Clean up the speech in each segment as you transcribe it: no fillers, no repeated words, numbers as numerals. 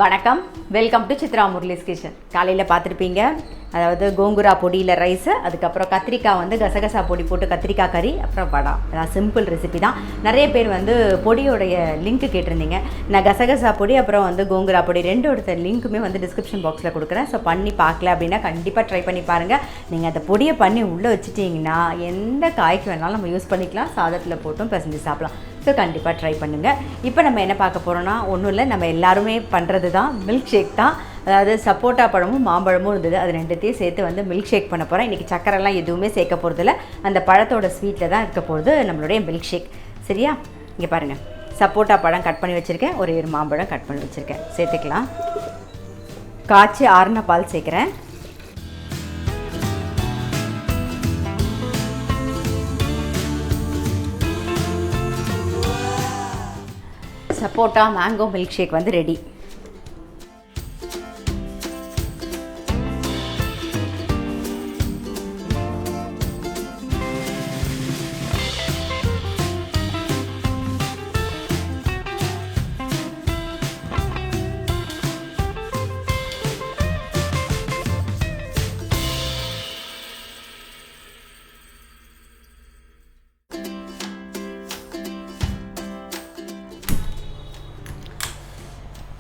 வணக்கம், welcome to Chitra Murali's kitchen. காலையில் பார்த்துருப்பீங்க, அதாவது கோங்குரா பொடியில் ரைஸு, அதுக்கப்புறம் கத்திரிக்காய் வந்து கசகசா பொடி போட்டு கத்திரிக்காய் கறி, அப்புறம் வடை. அதான் சிம்பிள் ரெசிபி தான். நிறைய பேர் வந்து பொடியோடைய லிங்க்கு கேட்டிருந்தீங்க. நான் கசகசா பொடி அப்புறம் வந்து கோங்குரா பொடி ரெண்டோட லிங்க்குமே வந்து டிஸ்கிரிப்ஷன் பாக்ஸில் கொடுக்குறேன். ஸோ பண்ணி பார்க்கல அப்படின்னா கண்டிப்பாக ட்ரை பண்ணி பாருங்கள். நீங்கள் அந்த பொடியை பண்ணி உள்ளே வச்சுட்டிங்கன்னா எந்த காய்க்கு வேணாலும் நம்ம யூஸ் பண்ணிக்கலாம். சாதத்தில் போட்டும் பிசைஞ்சு சாப்பிடலாம். ஸோ கண்டிப்பாக ட்ரை பண்ணுங்கள். இப்போ நம்ம என்ன பார்க்க போகிறோன்னா, ஒன்றும் இல்லை, நம்ம எல்லாருமே பண்ணுறது தான் மில்க் ஷேக் தான். அதாவது சப்போட்டா பழமும் மாம்பழமும் இருந்தது, அது ரெண்டுத்தையும் சேர்த்து வந்து மில்க் ஷேக் பண்ண போகிறேன். இன்றைக்கி சக்கரெல்லாம் எதுவுமே சேர்க்க போகிறதில்ல, அந்த பழத்தோட ஸ்வீட்டில் தான் இருக்க போகிறது நம்மளுடைய மில்க் ஷேக். சரியா? இங்கே பாருங்கள், சப்போட்டா பழம் கட் பண்ணி வச்சுருக்கேன், ஒரு மாம்பழம் கட் பண்ணி வச்சுருக்கேன். சேர்த்துக்கலாம். காய்ச்சி ஆறின பால் சேர்க்குறேன். சப்போட்டா மேங்கோ மில்க் ஷேக் வந்து ரெடி.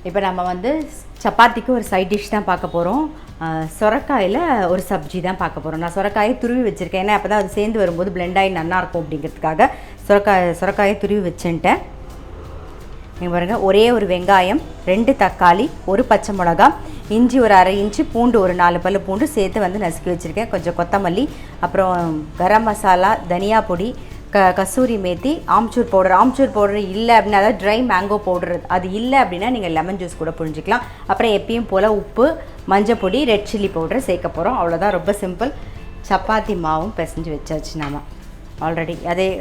இப்போ நம்ம வந்து சப்பாத்திக்கு ஒரு சைட் டிஷ் தான் பார்க்க போகிறோம். சுரக்காயில் ஒரு சப்ஜி தான் பார்க்க போகிறோம். நான் சுரக்காயை துருவி வச்சுருக்கேன், ஏன்னா அப்போ தான் அது சேர்ந்து வரும்போது பிளெண்ட் ஆகி நல்லாயிருக்கும் அப்படிங்கிறதுக்காக சுரக்காயை துருவி வச்சுன்ட்டேன். நீங்கள் பாருங்கள், ஒரே ஒரு வெங்காயம், 2 தக்காளி, ஒரு பச்சை மிளகா, இஞ்சி ஒரு அரை இன்ச்சு, பூண்டு ஒரு 4 பல்லு பூண்டு சேர்த்து வந்து நசுக்கி வச்சுருக்கேன். கொஞ்சம் கொத்தமல்லி, அப்புறம் கரம் மசாலா, தனியா பொடி, கசூரி மேத்தி, ஆம்ச்சூர் பவுடர் இல்லை அப்படின்னா, அதாவது ட்ரை மேங்கோ பவுடர் அது இல்லை அப்படின்னா நீங்கள் லெமன் ஜூஸ் கூட புழிஞ்சிக்கலாம். அப்புறம் எப்பயும் போல் உப்பு, மஞ்சள் பொடி, ரெட் சில்லி பவுடர் சேர்க்க போகிறோம். அவ்வளோதான், ரொம்ப சிம்பிள். சப்பாத்தி மாவும் பிசைஞ்சு வச்சாச்சு நாம் ஆல்ரெடி.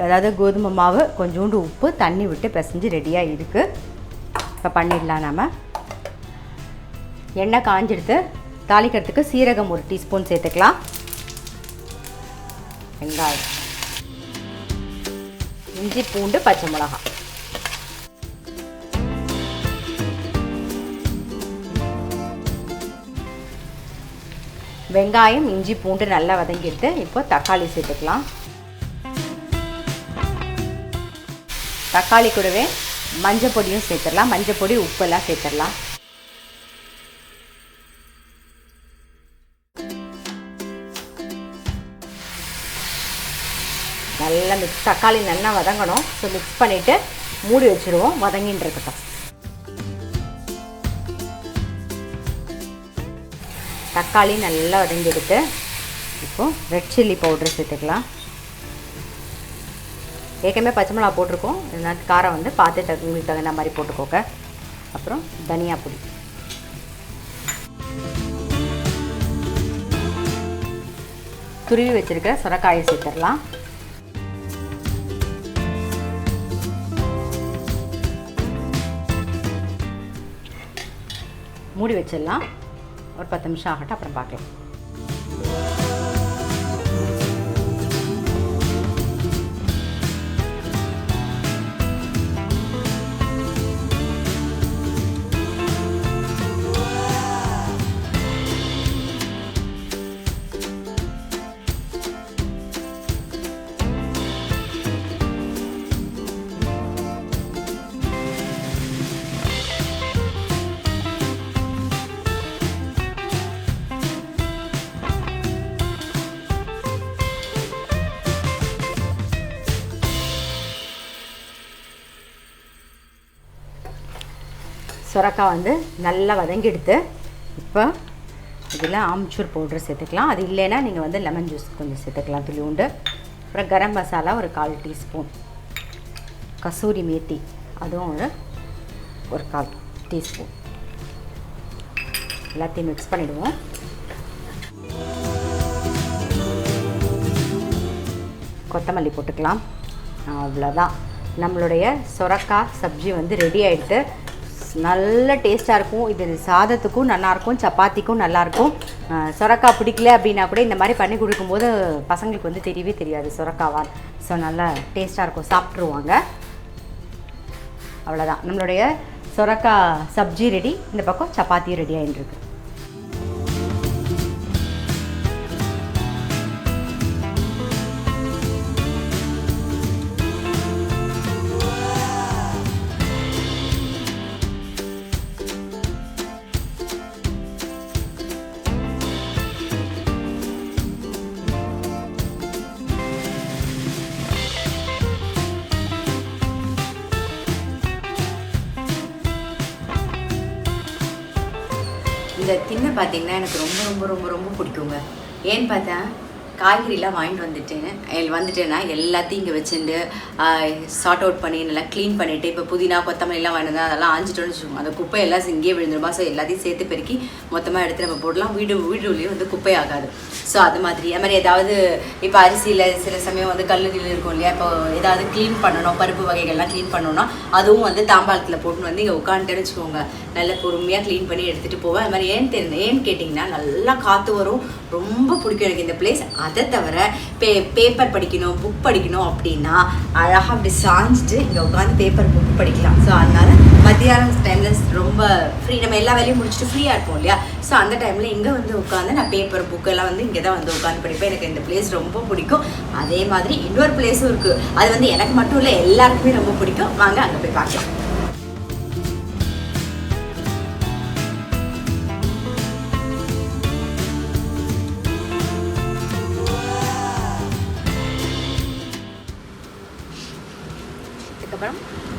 அதாவது கோதுமை மாவு, கொஞ்சோண்டு உப்பு, தண்ணி விட்டு பிசைஞ்சு ரெடியாக இருக்குது. இப்போ பண்ணிடலாம். நாம் எண்ணெய் காஞ்செடுத்து தாளிக்கிறதுக்கு சீரகம் 1 டீஸ்பூன் சேர்த்துக்கலாம். வெங்காயம், இஞ்சி, பூண்டு, பச்சை மிளகா. வெங்காயம், இஞ்சி, பூண்டு நல்லா வதங்கிட்டு இப்போ தக்காளி சேர்த்துக்கலாம். தக்காளி கூடவே மஞ்சள் பொடியும் சேர்த்துடலாம். மஞ்சள் பொடி, உப்பெல்லாம் சேர்த்துடலாம். நல்லா தக்காளி நல்லா வதங்கணும். ஸோ மிக்ஸ் பண்ணிவிட்டு மூடி வச்சுருவோம், வதங்கின்னு இருக்கட்டும். தக்காளி நல்லா வதங்கிடுத்து. இப்போது ரெட் சில்லி பவுட்ரு சேர்த்துக்கலாம். ஏற்கனவே பச்சை மிளகா போட்டிருக்கோம், இதனால் காரம் வந்து பார்த்து உங்களுக்கு தகுந்த மாதிரி போட்டுக்கோங்க. அப்புறம் தனியா பொடி, துருவி வச்சுருக்க சுரக்காயை சேர்த்துடலாம். மூடி வச்சிடலாம். ஒரு 10 நிமிஷம் ஆகட்டும், அப்புறம் பார்க்கலாம். சுரக்காய் வந்து நல்லா வதங்கிடுத்து. இப்போ இதில் ஆம்ச்சூர் பவுடர் சேர்த்துக்கலாம். அது இல்லைன்னா நீங்கள் வந்து லெமன் ஜூஸ் கொஞ்சம் சேர்த்துக்கலாம், துளியுண்டு. அப்புறம் கரம் மசாலா ஒரு 1/4 டீஸ்பூன், கசூரி மேத்தி அதுவும் ஒரு 1/4 டீஸ்பூன். எல்லாத்தையும் மிக்ஸ் பண்ணிவிடுவோம். கொத்தமல்லி போட்டுக்கலாம். அவ்வளோதான், நம்மளுடைய சுரக்காய் சப்ஜி வந்து ரெடி ஆகிடுது. நல்ல டேஸ்ட்டாக இருக்கும். இது சாதத்துக்கும் நல்லாயிருக்கும், சப்பாத்திக்கும் நல்லாயிருக்கும். சுரக்காய் பிடிக்கல அப்படின்னா கூட இந்த மாதிரி பண்ணி கொடுக்கும்போது பசங்களுக்கு வந்து தெரியவே தெரியாது சுரக்காவால். ஸோ நல்லா டேஸ்ட்டாக இருக்கும், சாப்பிட்ருவாங்க. அவ்வளோதான், நம்மளுடைய சுரக்காய் சப்ஜி ரெடி. இந்த பக்கம் சப்பாத்தியும் ரெடி ஆகிட்டு இருக்கு. இந்த தின்ன பார்த்தீங்கன்னா எனக்கு ரொம்ப ரொம்ப ரொம்ப ரொம்ப பிடிக்குங்க. ஏன்னு பார்த்தா காய்கறிலாம் வந்துட்டேன்னா எல்லாத்தையும் இங்கே வச்சுட்டு சார்ட் அவுட் பண்ணி நல்லா க்ளீன் பண்ணிவிட்டு, இப்போ புதினா கொத்தமல்லாம் வாங்கிட்டு அதெல்லாம் ஆஞ்சிட்டோன்னு வச்சுக்கோங்க, அந்த குப்பையெல்லாம் இங்கேயே விழுந்துருமா. ஸோ எல்லாத்தையும் சேர்த்து பெருக்கி மொத்தமாக எடுத்து நம்ம போடலாம். வீடுலேயும் வந்து குப்பை ஆகாது. ஸோ அது மாதிரி ஏதாவது இப்போ அரிசியில் சில சமயம் வந்து கல்லுகள் இருக்கும் இல்லையா, இப்போ ஏதாவது க்ளீன் பண்ணணும், பருப்பு வகைகள்லாம் க்ளீன் பண்ணணும்னா அதுவும் வந்து தாம்பாளத்தில் போட்டுன்னு வந்து இங்கே உட்காந்துட்டேன்னு வச்சுக்கோங்க, நல்லா பொறுமையாக க்ளீன் பண்ணி எடுத்துகிட்டு போவேன். அது மாதிரி ஏன்னு கேட்டிங்கன்னா நல்லா காற்று வரும். ரொம்ப பிடிக்கும் எனக்கு இந்த பிளேஸ். அதை தவிர பேப்பர் படிக்கணும், புக் படிக்கணும் அப்படின்னா அழகாக அப்படி சாஞ்சிட்டு இங்கே உட்காந்து பேப்பர் புக் படிக்கலாம். ஸோ அதனால் மத்தியானம் டைமில் ரொம்ப ஃப்ரீ, நம்ம எல்லா வேலையும் முடிச்சுட்டு ஃப்ரீயாக இருப்போம் இல்லையா. ஸோ அந்த டைமில் இங்கே வந்து உட்காந்து நான் பேப்பர் புக்கெல்லாம் வந்து இங்கே தான் வந்து உட்காந்து படிப்பேன். எனக்கு இந்த பிளேஸ் ரொம்ப பிடிக்கும். அதே மாதிரி இன்னொரு பிளேஸும் இருக்குது, அது வந்து எனக்கு மட்டும் இல்லை எல்லாருக்குமே ரொம்ப பிடிக்கும். வாங்க அங்கே போய் பார்க்கலாம். அதுக்கப்புறம்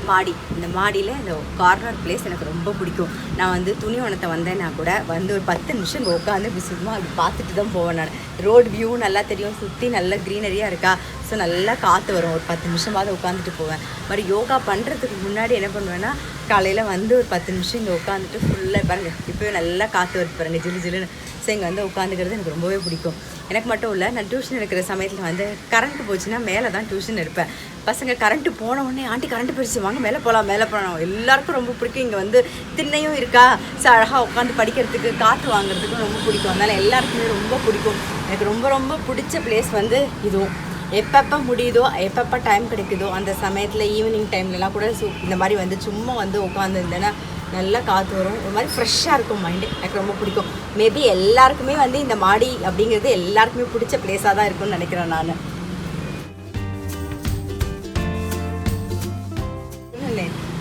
மாடி, இந்த மாடியில் இந்த கார்னர் பிளேஸ் எனக்கு ரொம்ப பிடிக்கும். நான் வந்து துணி உணத்தை வந்தேன்னா கூட வந்து ஒரு 10 நிமிஷம் இங்கே உட்காந்து இப்படி சும்மா அப்படி பார்த்துட்டு தான் போவேன். நான் ரோடு வியூ நல்லா தெரியும், சுற்றி நல்ல க்ரீனரியாக இருக்கா. ஸோ நல்லா காற்று வரும். ஒரு 10 நிமிஷமாவது உட்காந்துட்டு போவேன். மாதிரி யோகா பண்ணுறதுக்கு முன்னாடி என்ன பண்ணுவேன்னா காலையில் வந்து ஒரு 10 நிமிஷம் இங்கே உட்காந்துட்டு ஃபுல்லாக பாருங்கள், இப்போவே நல்லா காற்று வருது பாருங்கள், ஜில்லு ஜில்லுன்னு. ஸோ இங்கே வந்து உட்காந்துக்கிறது எனக்கு ரொம்பவே பிடிக்கும். எனக்கு மட்டும் இல்லை, நான் டியூஷன் எடுக்கிற சமயத்தில் வந்து கரண்ட்டு போச்சுன்னா மேலே தான் டியூஷன் எடுப்பேன். பசங்க கரண்ட்டு போன உடனே ஆண்டி கரண்ட்டு போயிடுச்சு வாங்க மேலே போகலாம் எல்லாருக்கும் ரொம்ப பிடிக்கும். இங்கே வந்து திண்ணையும் இருக்கா. ஸோ அழகாக உட்காந்து படிக்கிறதுக்கு காற்று வாங்குறதுக்கும் ரொம்ப பிடிக்கும். அதனால் எல்லாருக்குமே ரொம்ப பிடிக்கும். எனக்கு ரொம்ப ரொம்ப பிடிச்ச பிளேஸ் வந்து இதுவும். எப்பப்போ முடியுதோ, எப்பப்போ டைம் கிடைக்குதோ அந்த சமயத்தில் ஈவினிங் டைம்லலாம் கூட இந்த மாதிரி வந்து சும்மா வந்து உட்காந்துருந்தேன்னா நல்லா காற்று வரும். ஒரு மாதிரி ஃப்ரெஷ்ஷாக இருக்கும் மைண்டு. எனக்கு ரொம்ப பிடிக்கும். மேபி எல்லாருக்குமே வந்து இந்த மாடி அப்படிங்கிறது எல்லாருக்குமே பிடிச்ச பிளேஸாக தான் இருக்கும்னு நினைக்கிறேன் நான்.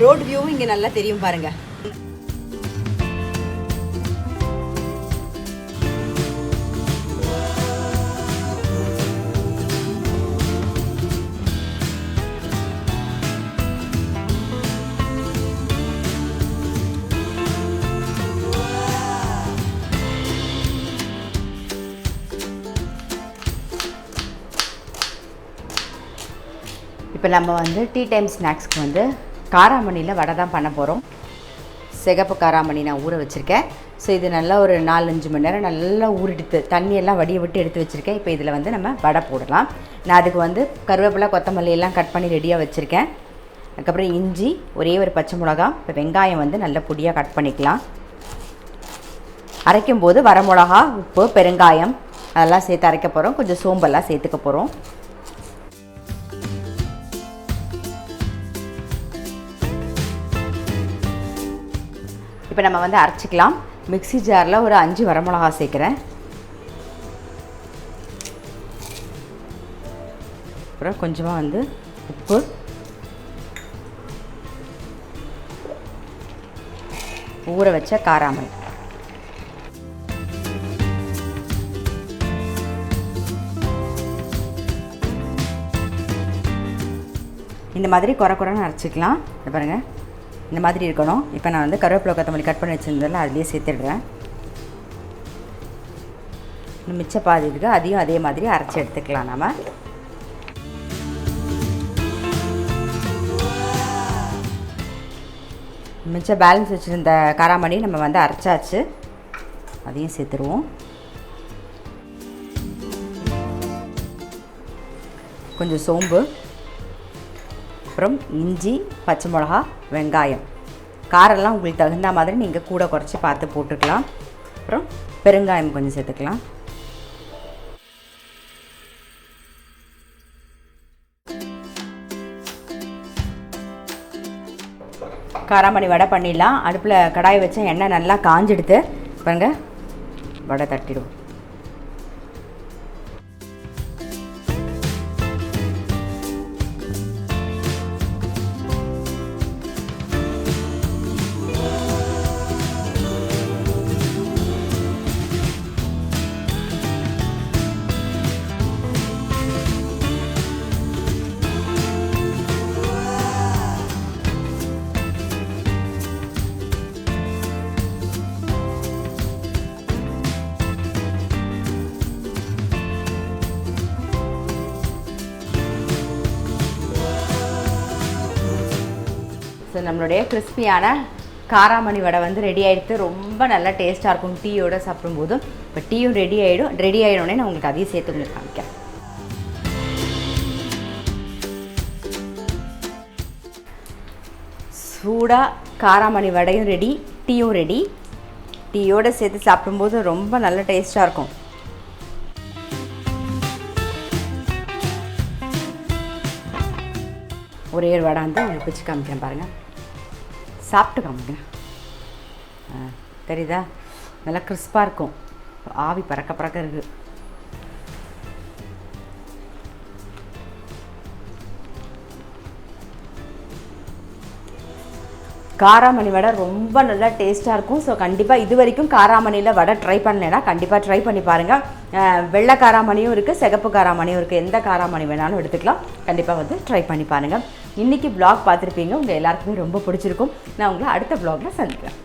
ரோடு வியூவும் இங்கே நல்லா தெரியும் பாருங்கள். இப்போ நம்ம வந்து டீ டைம் ஸ்நாக்ஸ்க்கு வந்து காராமணியில் வடை தான் பண்ண போகிறோம். சிகப்பு காராமணி நான் ஊற வச்சுருக்கேன். ஸோ இது நல்லா ஒரு 4-5 மணி நேரம் நல்லா ஊறிடுத்து தண்ணியெல்லாம் வடிய விட்டு எடுத்து வச்சுருக்கேன். இப்போ இதில் வந்து நம்ம வடை போடலாம். நான் அதுக்கு வந்து கருவேப்பிலை கொத்தமல்லி எல்லாம் கட் பண்ணி ரெடியாக வச்சுருக்கேன். அதுக்கப்புறம் இஞ்சி, ஒரே ஒரு பச்சை மிளகா, இப்போ வெங்காயம் வந்து நல்ல பொடியாக கட் பண்ணிக்கலாம். அரைக்கும் போது வரமிளகா, உப்பு, பெருங்காயம் அதெல்லாம் சேர்த்து அரைக்க போகிறோம். கொஞ்சம் சோம்பெல்லாம் சேர்த்துக்க போகிறோம். இப்போ நம்ம வந்து அரைச்சிக்கலாம். மிக்ஸி ஜாரில் ஒரு 5 வரமிளகா சேர்க்குறேன். அப்புறம் கொஞ்சமாக வந்து உப்பு, ஊற வச்ச காராமணி, இந்த மாதிரி குறைன்னு அரைச்சிக்கலாம். இதை பாருங்கள், இந்த மாதிரி இருக்கணும். இப்போ நான் வந்து கருவேப்பிலை கொத்தமல்லி கட் பண்ணி வச்சுருந்ததில் அதுலேயே சேர்த்துடுறேன். இன்னும் மிச்ச பாதி இருக்குது, அதையும் அதே மாதிரி அரைச்சி எடுத்துக்கலாம். நம்ம மிச்ச பேலன்ஸ் வச்சுருந்த காராமணி நம்ம வந்து அரைச்சாச்சு, அதையும் சேர்த்துருவோம். கொஞ்சம் சோம்பு, அப்புறம் இஞ்சி, பச்சை மிளகா, வெங்காயம், காரெல்லாம் உங்களுக்கு தகுந்த மாதிரி நீங்கள் கூட குறைச்சி பார்த்து போட்டுக்கலாம். அப்புறம் பெருங்காயம் கொஞ்சம் சேர்த்துக்கலாம். காராமணி வடை பண்ணிடலாம். அடுப்பில் கடாயை வச்ச எண்ணெய் நல்லா காஞ்செடுத்து பாருங்கள் வடை தட்டிடுவோம். ஸோ நம்மளுடைய கிறிஸ்பியான காராமணி வடை வந்து ரெடி ஆகிடுது. ரொம்ப நல்லா டேஸ்ட்டாக இருக்கும் டீயோடு சாப்பிடும்போது. இப்போ டீயும் ரெடி ஆகிடோடனே நான் உங்களுக்கு அதையும் சேர்த்து உங்களுக்கு காமிக்கிறேன். சூடாக காராமணி வடையும் ரெடி, டீயும் ரெடி. டீயோடு சேர்த்து சாப்பிடும்போது ரொம்ப நல்ல டேஸ்ட்டாக இருக்கும். ஒரே ஒரு வடை வந்து உங்களுக்கு வச்சு காமிக்கிறேன் பாருங்கள். சாப்பிட்டு காமிக்கிறேன். தெரியுதா? நல்லா கிறிஸ்பாக இருக்கும். ஆவி பறக்க இருக்குது. காராமணி வடை ரொம்ப நல்லா டேஸ்ட்டாக இருக்கும். ஸோ கண்டிப்பாக இது வரைக்கும் காராமணியில் வடை ட்ரை பண்ணலைன்னா கண்டிப்பாக ட்ரை பண்ணி பாருங்கள். வெள்ளை காராமணியும் இருக்குது, சிகப்பு காராமணியும் இருக்குது. எந்த காராமணி வேணாலும் எடுத்துக்கலாம். கண்டிப்பாக வந்து ட்ரை பண்ணி பாருங்கள். இன்றைக்கி வ்ளாக் பார்த்துருப்பீங்க. உங்கள் எல்லாருக்குமே ரொம்ப பிடிச்சிருக்கும். நான் உங்களை அடுத்த வ்ளாகில் சந்திக்கிறேன்.